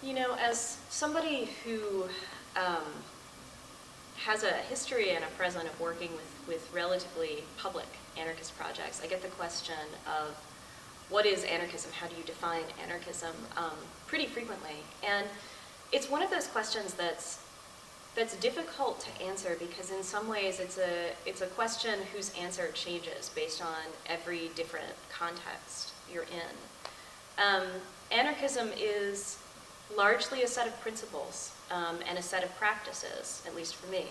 You know, as somebody who has a history and a present of working with relatively public anarchist projects, I get the question of what is anarchism, how do you define anarchism, pretty frequently. And it's one of those questions that's difficult to answer because in some ways it's a question whose answer changes based on every different context you're in. Anarchism is largely a set of principles and a set of practices, at least for me.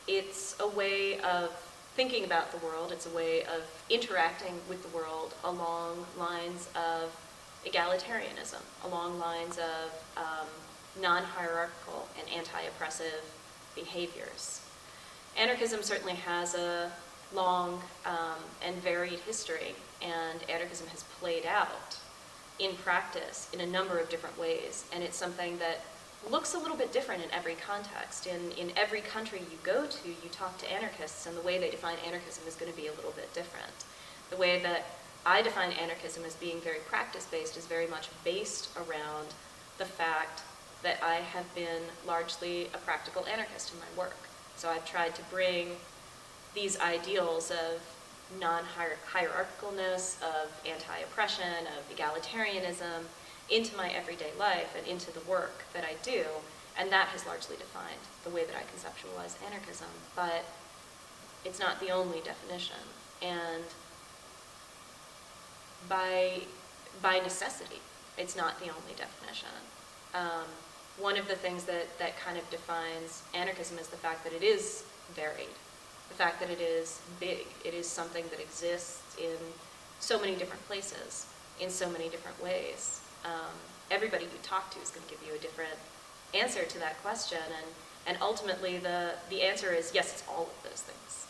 It's a way of thinking about the world, it's a way of interacting with the world along lines of egalitarianism, along lines of non-hierarchical and anti-oppressive behaviors. Anarchism certainly has a long and varied history, and anarchism has played out in practice in a number of different ways, and it's something that looks a little bit different in every context. In every country you go to, you talk to anarchists, and the way they define anarchism is going to be a little bit different. The way that I define anarchism as being very practice-based is very much based around the fact that I have been largely a practical anarchist in my work. So I've tried to bring these ideals of non-hierarchicalness, of anti-oppression, of egalitarianism into my everyday life and into the work that I do, and that has largely defined the way that I conceptualize anarchism, but it's not the only definition. And by necessity, it's not the only definition. One of the things that kind of defines anarchism is the fact that it is varied, the fact that it is big. It is something that exists in so many different places, in so many different ways. Everybody you talk to is going to give you a different answer to that question, and ultimately the answer is yes, it's all of those things.